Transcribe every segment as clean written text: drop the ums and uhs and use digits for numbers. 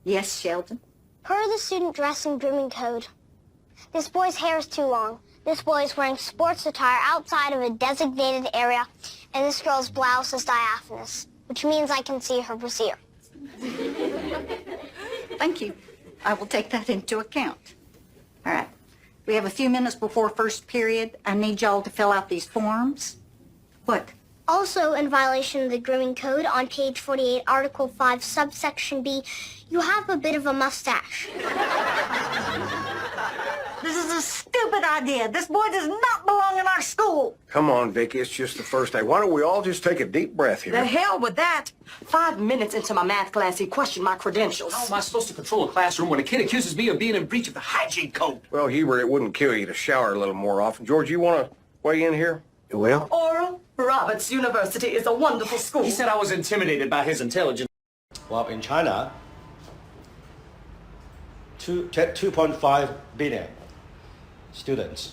Yes, Sheldon? Per the student dress and grooming code, this boy's hair is too long. This boy is wearing sports attire outside of a designated area, and this girl's blouse is diaphanous, which means I can see her brassiere. Thank you. I will take that into account. All right. We have a few minutes before first period. I need y'all to fill out these forms. What? Also, in violation of the grooming code, on page 48, Article 5, subsection B, you have a bit of a mustache. This is a stupid idea. This boy does not belong in our school. Come on, Vicky, it's just the first day. Why don't we all just take a deep breath here? The hell with that. 5 minutes into my math class, he questioned my credentials. How am I supposed to control a classroom when a kid accuses me of being in breach of the hygiene code? Well, Hubert, it wouldn't kill you to shower a little more often. George, you want to weigh in here? Well? Oral Roberts University is a wonderful school. He said I was intimidated by his intelligence. Well, in China, 2.5 billion students.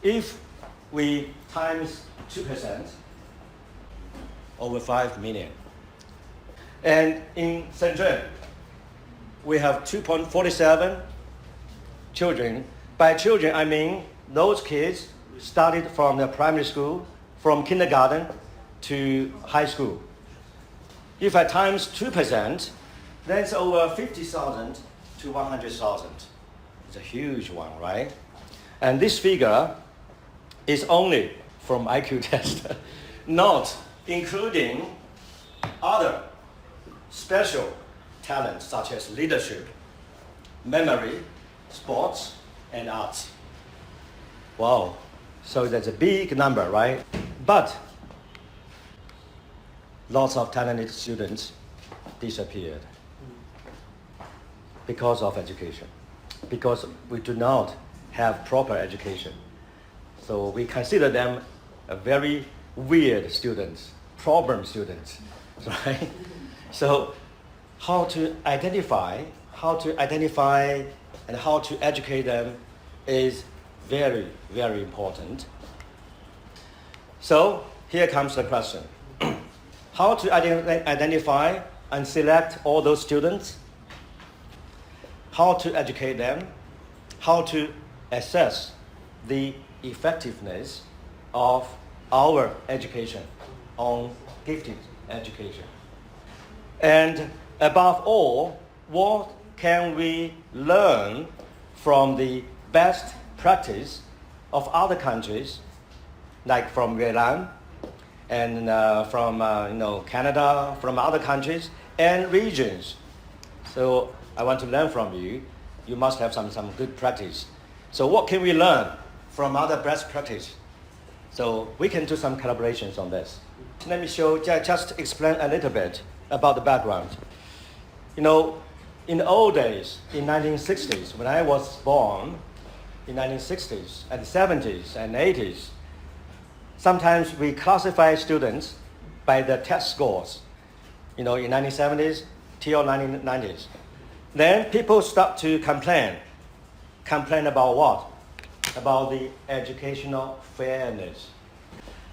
If we times 2%, over 5 million. And in Shenzhen, we have 2.47 children. By children, I mean those kids started from the primary school, from kindergarten to high school. If I times 2%, that's over 50,000 to 100,000. It's a huge one, right? And this figure is only from IQ test, not including other special talents such as leadership, memory, sports, and arts. Wow, so that's a big number, right? But lots of talented students disappeared because of education, because we do not have proper education. So we consider them a very weird students, problem students, right? So how to identify and how to educate them is very, very important. So here comes the question. How to identify and select all those students, how to educate them, how to assess the effectiveness of our education on gifted education. And above all, what can we learn from the best practice of other countries, like from Vietnam and from Canada, from other countries and regions. So I want to learn from you. You must have some good practice. So what can we learn from other best practice? So we can do some collaborations on this. Let me just explain a little bit about the background. You know, in the old days, in 1960s, when I was born, in 1960s and 70s and 80s, sometimes we classify students by the test scores, in 1970s till 1990s. Then people start to complain about what? About the educational fairness.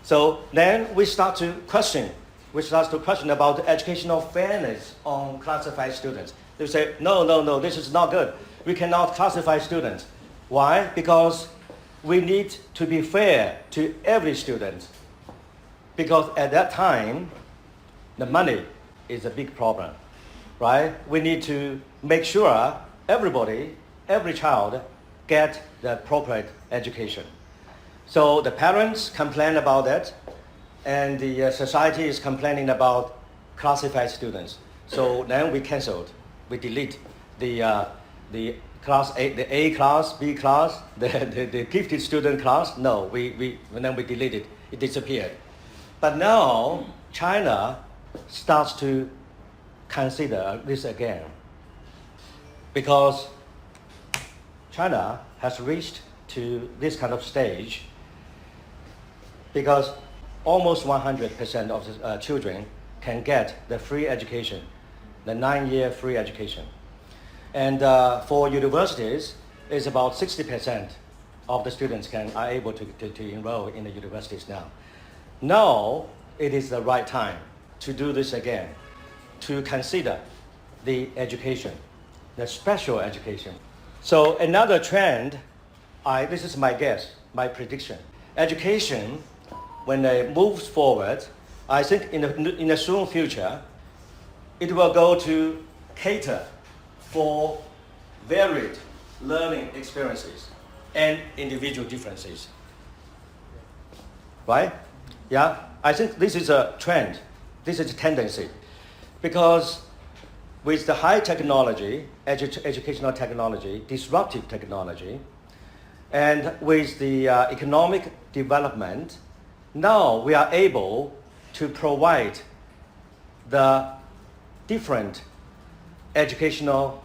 So then we start to question we start to question about educational fairness on classified students. They say, no, this is not good. We cannot classify students. Why? Because we need to be fair to every student. Because at that time, the money is a big problem, right? We need to make sure everybody, every child, get the appropriate education. So the parents complain about that, and the society is complaining about classified students. So then we canceled, we delete the class A, the A class, B class, the gifted student class. No, then we deleted, it disappeared. But now China starts to consider this again, because China has reached to this kind of stage, because almost 100% of the children can get the free education, the 9-year free education. And for universities, it's about 60% of the students are able to enroll in the universities now. Now it is the right time to do this again, to consider the education, the special education. So another trend, this is my guess, my prediction. Education, when it moves forward, I think in the soon future, it will go to cater for varied learning experiences and individual differences. Right? Yeah? I think this is a trend. This is a tendency. Because with the high technology, educational technology, disruptive technology, and with the economic development, now we are able to provide the different educational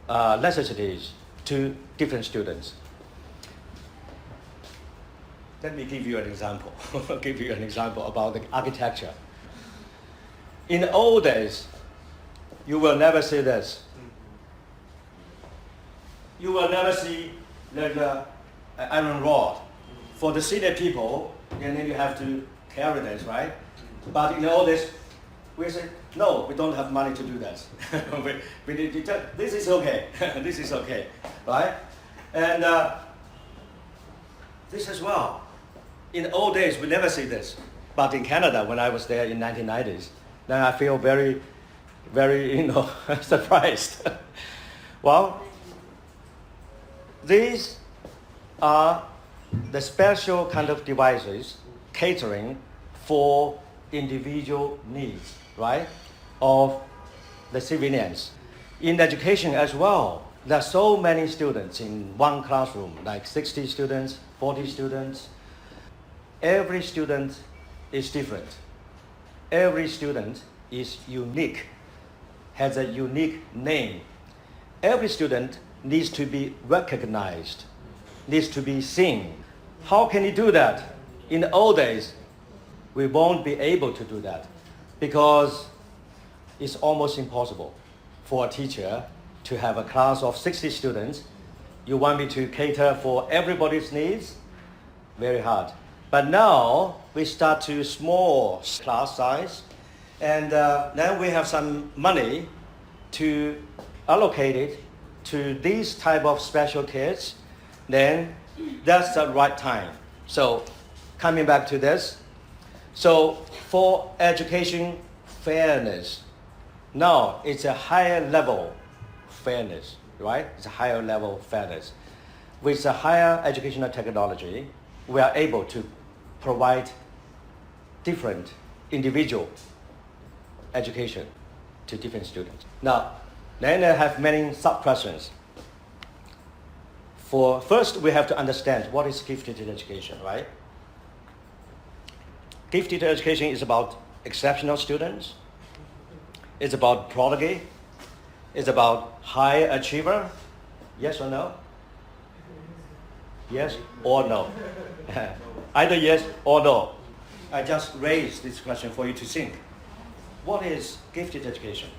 necessities to different students. Let me give you an example. Give you an example about the architecture. In the old days, you will never see this. You will never see the iron rod. For the senior people, and then you have to carry this, right? But in the old days, we say, no, we don't have money to do that. we need to this is okay. This is okay, right? And this as well. In the old days, we never see this. But in Canada, when I was there in 1990s, then I feel very, very, surprised. Well, these are the special kind of devices catering for individual needs, right, of the civilians. In education as well, there are so many students in one classroom, like 60 students, 40 students. Every student is different. Every student is unique, has a unique name. Every student needs to be recognized, needs to be seen. How can you do that? In the old days, we won't be able to do that because it's almost impossible for a teacher to have a class of 60 students. You want me to cater for everybody's needs? Very hard. But now we start to small class size, and then we have some money to allocate it to these type of special kids. Then that's the right time. So coming back to this, so for education fairness, now it's a higher level fairness, right? It's a higher level fairness. With the higher educational technology, we are able to provide different individual education to different students. Now, then I have many sub-questions. First, we have to understand what is gifted education, right? Gifted education is about exceptional students. It's about prodigy. It's about high achiever. Yes or no? Yes or no? Either yes or no. I just raised this question for you to think. What is gifted education?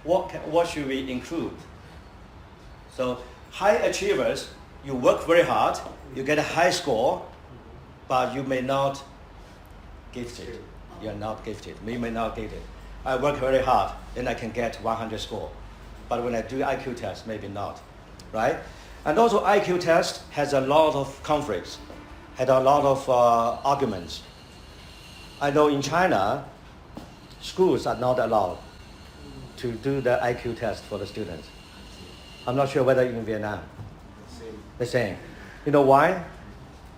What should we include? So high achievers, you work very hard, you get a high score, but you may not gifted. you're not gifted. You may not get it. I work very hard, then I can get 100 score. But when I do IQ test, maybe not, right? And also IQ test has a lot of conflicts, had a lot of arguments. I know in China, schools are not allowed to do the IQ test for the students. I'm not sure whether in Vietnam. The same. You know why?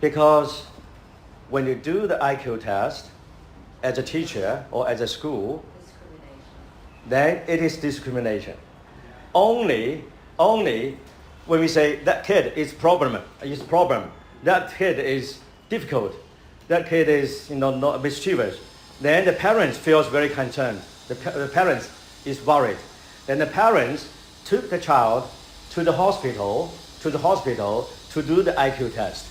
Because when you do the IQ test as a teacher or as a school, then it is discrimination. Only when we say that kid is problem, that kid is difficult, that kid is not mischievous, then the parents feels very concerned. The parents is worried. Then the parents took the child to the hospital to do the IQ test.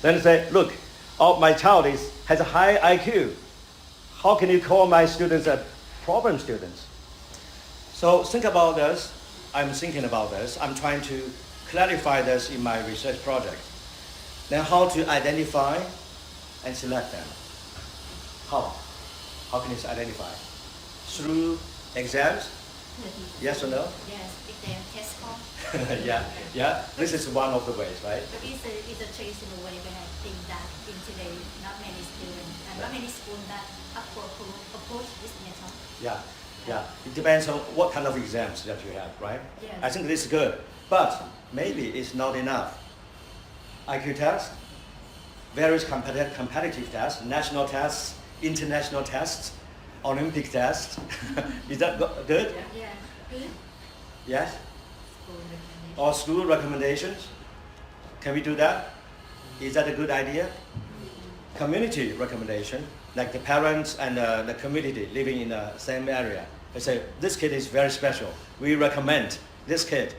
Then say, look, my child has a high IQ. How can you call my students a problem students? So think about this. I'm thinking about this. I'm trying to clarify this in my research project. Then how to identify and select them. How? How can you identify? Through exams? Yes or no? Yes, exam test score. yeah. This is one of the ways, right? But it's a traditional way when I think that in today, not many students and not many schools that approach this method. Yeah. It depends on what kind of exams that you have, right? Yes. I think this is good, but maybe it's not enough. IQ test, various competitive tests, national tests, international tests, Olympic tests. Is that good? Yeah, good. Yes? School recommendation. Or school recommendations? Can we do that? Is that a good idea? Community recommendation, like the parents and the community living in the same area. They say, this kid is very special. We recommend this kid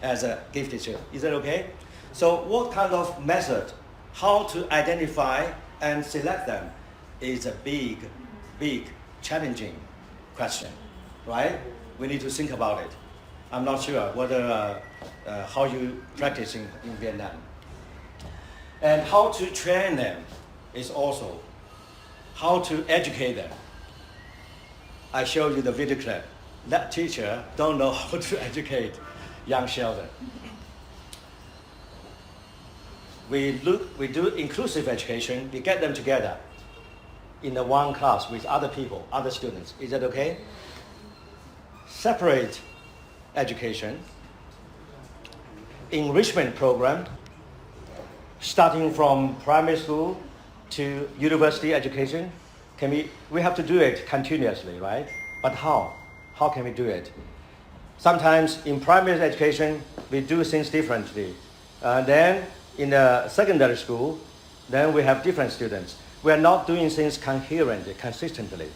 as a gifted child. Is that okay? So what kind of method, how to identify and select them is a big, challenging question, right? We need to think about it. I'm not sure whether how you practice in Vietnam. And how to train them is also how to educate them. I show you the video clip. That teacher don't know how to educate young Sheldon. We do inclusive education. We get them together in the one class with other people, other students. Is that okay? Separate education, enrichment program, starting from primary school to university education. We have to do it continuously, right? But how? How can we do it? Sometimes in primary education, we do things differently. Then in the secondary school, then we have different students. We are not doing things coherently, consistently.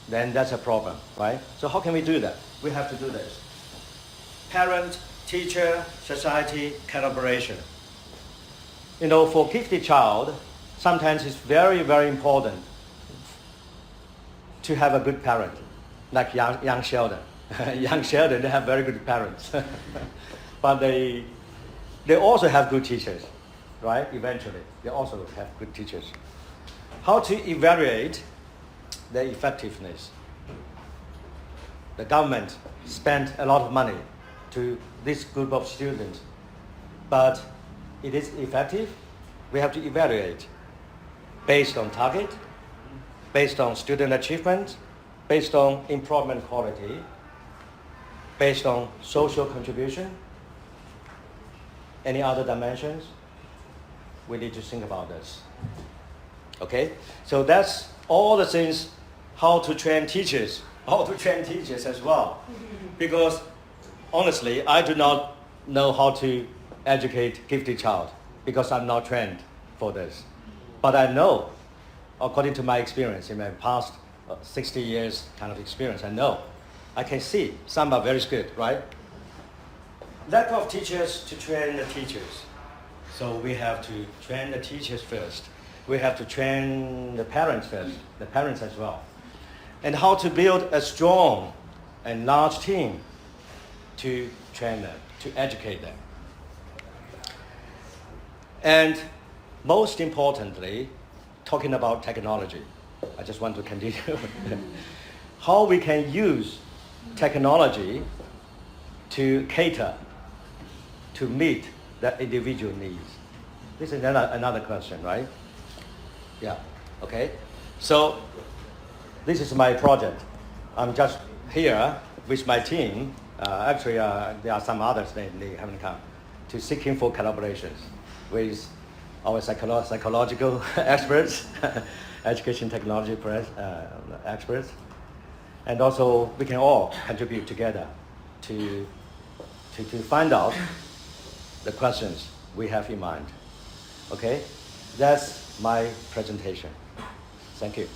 Then that's a problem, right? So how can we do that? We have to do this. Parent, teacher, society, collaboration. For gifted child, sometimes it's very, very important to have a good parent, like young Sheldon. Young Sheldon, they have very good parents. But they also have good teachers, right? Eventually, they also have good teachers. How to evaluate their effectiveness? The government spent a lot of money to this group of students, but it is effective. We have to evaluate based on target, based on student achievement, based on employment quality, based on social contribution. Any other dimensions? We need to think about this. Okay? So that's all the things, how to train teachers as well. Because honestly, I do not know how to educate gifted child because I'm not trained for this. But I know, according to my experience, in my past 60 years kind of experience, I can see some are very good, right? Lack of teachers to train the teachers. So we have to train the teachers first. We have to train the parents first, the parents as well. And how to build a strong and large team to train them, to educate them. And most importantly, talking about technology. I just want to continue. How we can use technology to cater, to meet the individual needs. This is another question, right? Yeah, okay. So this is my project. I'm just here with my team. Actually, there are some others, they haven't come, to seeking for collaborations with our psychological experts, education technology experts, and also we can all contribute together to find out the questions we have in mind. Okay, that's my presentation. Thank you.